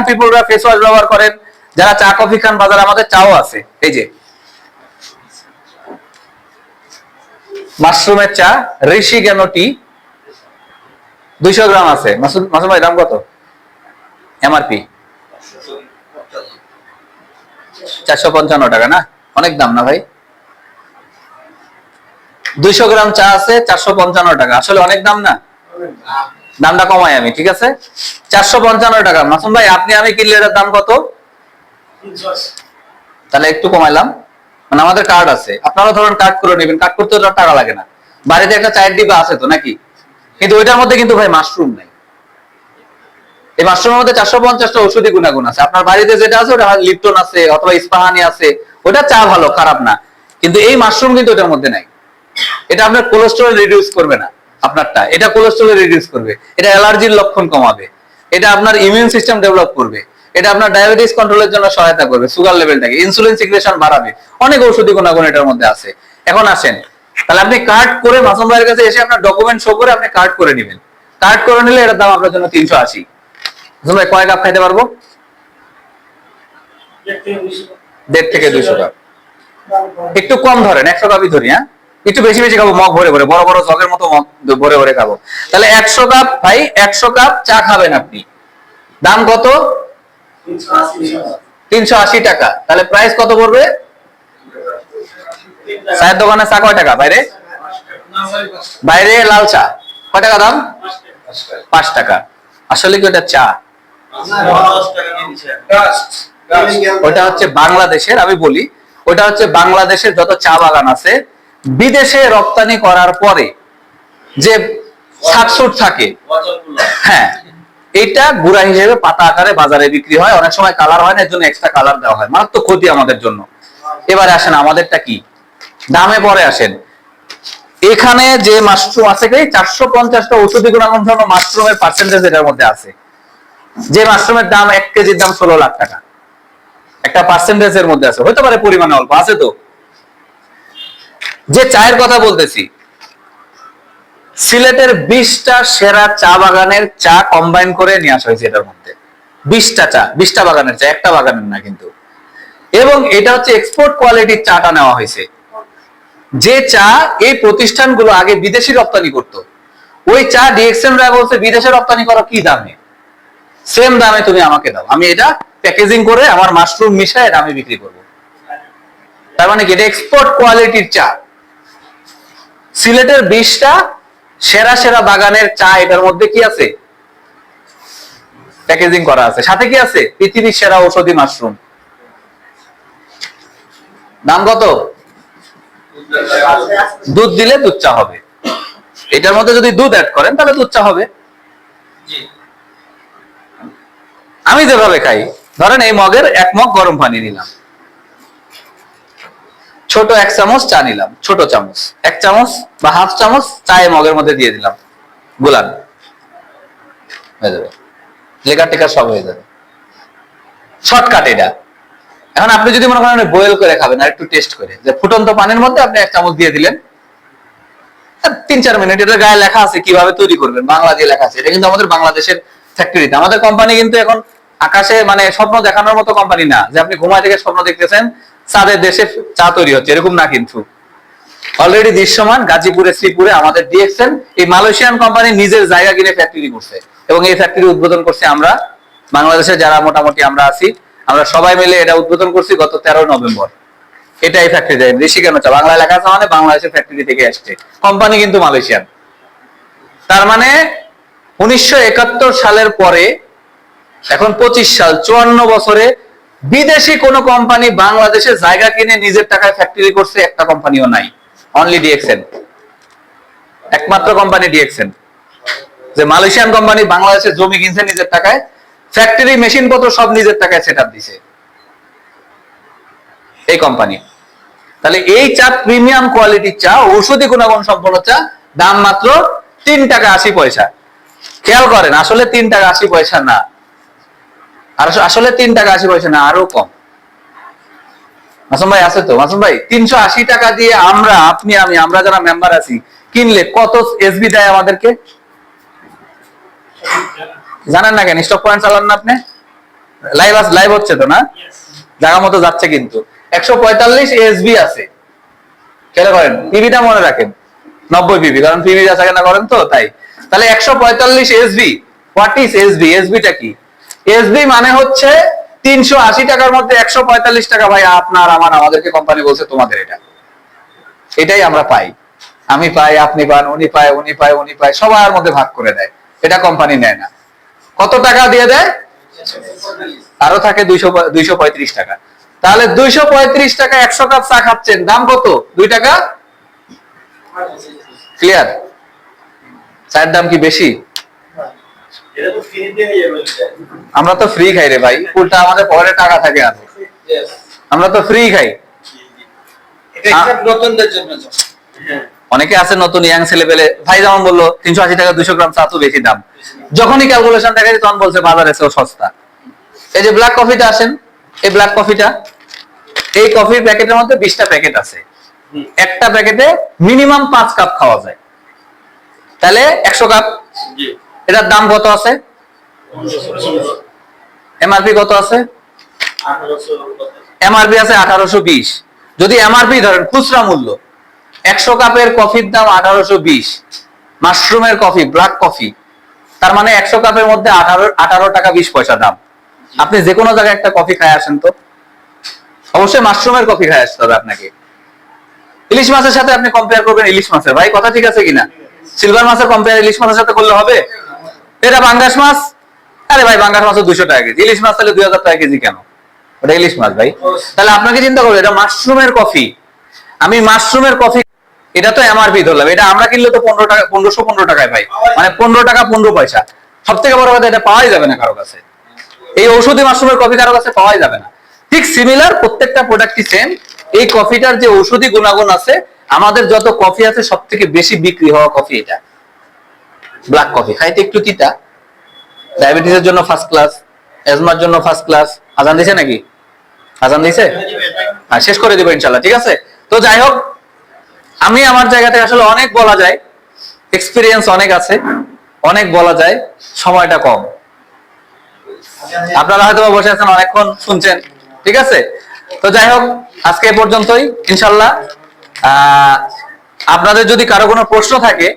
পিপলরা face wash ব্যবহার করেন, যারা চা কফি খান, বাজারে আমাদের চাও আছে। এই যে মাশরুমের চা, ঋষি জ্ঞান টি 200 গ্রাম আছে। মাসুদ ভাই দাম কত? এমআরপি 455 টাকা না? অনেক দাম না ভাই? 200 গ্রাম চা আছে 455 টাকা, আসলে অনেক দাম না? দামটা কমাই আমি, ঠিক আছে? 455 টাকা। মাসুম ভাই আপনি আমি কিনলে এর দাম কত? তাহলে একটু কমাইলাম, মানে আমাদের কার্ড আছে, আপনারা ধরুন কার্ড করে নেবেন, কার্ড করতে তো টাকা লাগে না। বাড়িতে একটা চায়ের ডিব্বা আছে তো নাকি? কিন্তু ওইটার মধ্যে কিন্তু ভাই মাশরুম নাই। এই মাশরুমের মধ্যে 450টা ঔষধি গুণাগুণ আছে। আপনার বাড়িতে যেটা আছে ওটা লিপটন আছে অথবা ইস্পাহানি আছে, ওটা চা ভালো, খারাপ না, কিন্তু এই মাশরুম কিন্তু ওটার মধ্যে নাই। এটা আপনার কোলেস্টেরল রিডিউস করবে না আপনারটা, এটা কোলেস্টেরল রিডিউস করবে, এটা অ্যালার্জির লক্ষণ কমাবে, এটা আপনার ইমিউন সিস্টেম ডেভেলপ করবে, এটা আপনার ডায়াবেটিস কন্ট্রোলের জন্য সহায়তা করবে, সুগার লেভেলটাকে, ইনসুলিন সিক্রেশন বাড়াবে, অনেক ঔষধি গুণাগুণ এটার মধ্যে আছে। এখন আসেন, তাহলে আপনি কার্ড করে মাসুম ভাইয়ের কাছে এসে আপনার ডকুমেন্ট শো করে আপনি কার্ড করে নেবেন। কার্ড করে নিলে এটার দাম আপনার জন্য 380। মাসুম ভাই কয় কাপ খাইতে পারবো? 1.5 থেকে 200 কাপ। একটু কম ধরেন, 100 কাপই ধরি। হ্যাঁ, একটু বেশি বেশি খাবো, মগ ভরে ভরে, বড় বড় জগের মতো মগ ভরে ভরে খাবো। তাহলে 100 কাপ ভাই, 100 কাপ চা খাবেন আপনি, দাম কত? 380 টাকা। তাহলে প্রাইস কত পড়বে? চায়ের দোকানে চা কয় টাকা? বাইরে বাইরে লাল চা কয় টাকা দাম? 5 টাকা। আসলে কি ওটা চা? ওটা হচ্ছে বাংলাদেশের, আমি বলি, ওটা হচ্ছে বাংলাদেশের যত চা বাগান আছে বিদেশে রপ্তানি করার পরে যে ছাটসুট থাকে, হ্যাঁ, এটা গুঁড়া হিসেবে পাতা আকারে বাজারে বিক্রি হয়। অনেক সময় কালার হয় না, এর জন্য এক্সট্রা কালার দেওয়া হয়, মারাত্মক ক্ষতি আমাদের জন্য। এবারে আসেন আমাদেরটা কি দামে, পরে আসেন। এখানে যে মাশরুম আছে, 450টা ঔষধি গুণাগুণ মাশরুমের পার্সেন্টেজ এটার মধ্যে আছে। যে মাশরুমের দাম 1 কেজির দাম 16 লাখ টাকা, একটা পার্সেন্টেজের মধ্যে আছে, হতে পারে পরিমাণে অল্প আছে। তো যে চায়ের কথা বলতেছি, সিলেটের 20টা সেরা চা বাগানের চা কম্বাইন করে নিয়ে আসা হয়েছে এটার মধ্যে। 20টা চা, 20টা বাগানের চা, একটা বাগানের না কিন্তু। এবং এটা হচ্ছে এক্সপোর্ট কোয়ালিটির চাটা নেওয়া হয়েছে। যে চা এই প্রতিষ্ঠানগুলো আগে বিদেশি রপ্তানি করত, ওই চা ডিএক্সএম রা বলছে বিদেশে রপ্তানি করা কি দামে, সেম দামে তুমি আমাকে দাও, আমি এটা প্যাকেজিং করে আমার মাশরুম মিশায় এটা আমি বিক্রি করব। তার মানে কি এটা এক্সপোর্ট কোয়ালিটির চা। সিলেটের 20টা সেরা সেরা বাগানের চা এটার মধ্যে কি আছে? প্যাকেজিং করা আছে। সাথে কি আছে? পৃথিবীর সেরা ঔষধি মাশরুম। দাম কত? দুধ দিলে দুধ চা হবে। এটার মধ্যে যদি দুধ অ্যাড করেন তাহলে দুধ চা হবে। আমি যেভাবে খাই, ধরেন এই মগের 1 মগ গরম পানি নিলাম, ছোট 1 চামচ চা নিলাম, ছোট চামচ 1 চামচ বা হাফ চামচ চা এই মগের মধ্যে দিয়ে দিলাম, গুলান হয়ে যাবে, লেকার টেকার সব হয়ে যাবে। শর্টকাট এটা। এখন আপনি যদি মনে করেন বয়েল করে খাবেন আর একটু টেস্ট করে, যে ফুটন্ত পানির মধ্যে আপনি 1 চামচ দিয়ে দিলেন, 3-4 মিনিট, এটা গায়ে লেখা আছে কিভাবে তৈরি করবেন, বাংলা দিয়ে লেখা আছে। এটা কিন্তু আমাদের বাংলাদেশের ফ্যাক্টরিতে। আমাদের কোম্পানি কিন্তু এখন আকাশে মানে স্বপ্ন দেখানোর মতো কোম্পানি না, যে আপনি ঘুমায় থেকে স্বপ্ন দেখতেছেন চাঁদের দেশে চা তৈরি হচ্ছে, এরকম না। কিন্তু অলরেডি দৃশ্যমান গাজীপুরে, শ্রীপুরে আমাদের ডিএক্সএন এই মালয়েশিয়ান কোম্পানি নিজের জায়গা কিনে ফ্যাক্টরি করছে, এবং এই ফ্যাক্টরি উদ্বোধন করছে আমরা বাংলাদেশে যারা মোটামুটি আমরা আছি, আমরা সবাই মিলে এটা উদ্বোধন করছি গত 13 নভেম্বর। এটা এই ফ্যাক্টরি যায় ঋষি কেন চা, বাংলায় লেখা আছে মানে বাংলাদেশের ফ্যাক্টরি থেকে আসছে, কোম্পানি কিন্তু মালয়েশিয়ান। তার মানে 1971 সালের পরে এখন 25 সাল, 54 বছরে বিদেশি কোন কোম্পানি বাংলাদেশে জায়গা কিনে নিজের টাকায় ফ্যাক্টরি করছে একটা কোম্পানিও নাই, অনলি ডিএক্সএন, একমাত্র কোম্পানি ডিএক্সএন। যে মালয়েশিয়ান কোম্পানি বাংলাদেশে জমি কিনছে নিজের টাকায়, ফ্যাক্টরি মেশিন পত্র সব নিজের টাকায় সেটআপ দিছে এই কোম্পানি। তাহলে এই চা প্রিমিয়াম কোয়ালিটির চা, ঔষধি গুণাগুণ সম্পন্ন চা, দাম মাত্র 3 টাকা 80 পয়সা। খেয়াল করেন, আসলে 3 টাকা 80 পয়সা না, আর আসলে 3 টাকা 80 পয়সা না, আরো কম। মাসুম ভাই আছে তো? মাসুম ভাই 380 টাকা দিয়ে আমরা, আপনি আমি, আমরা যারা মেম্বার আছি কিনলে কত এসবি দেয় আমাদেরকে জানেন না? কেন স্টক পয়েন্ট চালান না আপনি? লাইভ হচ্ছে তো না? জায়গা মতো যাচ্ছে কিন্তু। 145 এসবি আছে, খেয়াল করেন, পিবিটা মনে রাখেন 90 পিবি, কারণ পিবি যা থাকে না করেন তো তাই। তাহলে 145 এসবি। What is SB? এসবিটা কি? এসবি মানে হচ্ছে 380 টাকার মধ্যে 145 টাকা। ভাই আপনার আমার, আমাদেরকে কোম্পানি বলছে তোমাদের এটা, এটাই আমরা পাই। আমি পাই, আপনি পান, উনি পায়, উনি পায়, উনি পায়, সবার মধ্যে ভাগ করে দেয়। এটা কোম্পানি নেয় না। কত টাকা দিয়ে দেয়? আরো থাকে 235 টাকা। তাহলে 235 টাকা 100 কাপ চা খাচ্ছেন, দাম কত? 2 টাকা। ক্লিয়ার? চায়ের দাম কি বেশি? আমরা তো ফ্রি খাই রে ভাই, উল্টা আমাদের পকেটে টাকা থাকে আর আমরা তো ফ্রি খাই। অনেকে আছে নতুন ইয়াং ছেলে পেলে, ভাই যেমন বললো 380 টাকা 200 গ্রাম চা তো বেশি দাম। যখনই ক্যালকুলেশন দেখা যায় তখন বলছে বাজারে সেও সস্তা। এই যে ব্ল্যাক কফিটা আসেন, এই ব্ল্যাক কফিটা, এই কফির প্যাকেটের মধ্যে 20টা প্যাকেট আছে। একটা প্যাকেটে মিনিমাম 5 কাপ খাওয়া যায়। তাহলে 100 কাপ। এটার দাম কত আছে? এমআরপি কত আছে? এমআরপি আছে 1820। যদি এমআরপি ধরেন খুচরা মূল্য, 100 কাপের কফির দাম 1820, মাশরুমের কফি, ব্ল্যাক কফি, তার মানে 100 কাপের মধ্যে 18 টাকা 20 পয়সা দাম। আপনি যে কোনো জায়গায় একটা কফি খায় আসেন তো, অবশ্যই মাশরুমের কফি খায় আসতে হবে আপনাকে। ইলিশ মাছের সাথে আপনি কম্পেয়ার করবেন, ইলিশ মাছের, ভাই কথা ঠিক আছে কিনা? সিলভার মাছের কম্পেয়ার ইলিশ মাছের সাথে করলে হবে? এটা বাংলাদেশ মাছ, আরে ভাই বাংলাদেশ মাছ 200 টাকা কেজি, ইলিশ মাছ তাহলে 2000 টাকা কেজি কেন? ওটা ইলিশ মাছ ভাই। তাহলে আপনাকে চিন্তা করবেন, এটা মাশরুমের কফি, আমি মাশরুমের কফি, এটা তো এমআরপি ধরলাম, এটা আমরা কিনলে তো 15 টাকা, 1515 টাকায় ভাই, মানে 15 টাকা 15 পয়সা। সব থেকে বড় কথা, এটা পাওয়াই যাবে না কারো কাছে, এই ঔষধি মাশরুমের কফি কারো কাছে পাওয়াই যাবে না। ঠিক সিমিলার, প্রত্যেকটা প্রোডাক্টই সেম। এই কফিটার যে ঔষধি গুণাগুণ আছে, আমাদের যত কফি আছে সব থেকে বেশি বিক্রি হওয়া কফি এটা ব্ল্যাক কফি। খাইতে একটু তিতা, ডায়াবেটিসের জন্য ফার্স্ট ক্লাস, এজমার জন্য ফার্স্ট ক্লাস। আজান দিছে নাকি? আজান দিছে? হ্যাঁ, শেষ করে দিব ইনশাল্লাহ, ঠিক আছে? তো যাই হোক, আমি আমার জায়গা থেকে আসলে অনেক বলা যায়, এক্সপিরিয়েন্স অনেক আছে, অনেক বলা যায়, সময়টা কম। আপনারা হয়তো বসে আছেন অনেকক্ষণ শুনছেন, ঠিক আছে? তো যাই হোক, আজকে এ পর্যন্তই ইনশাল্লাহ। আপনাদের যদি কারো কোনো প্রশ্ন থাকে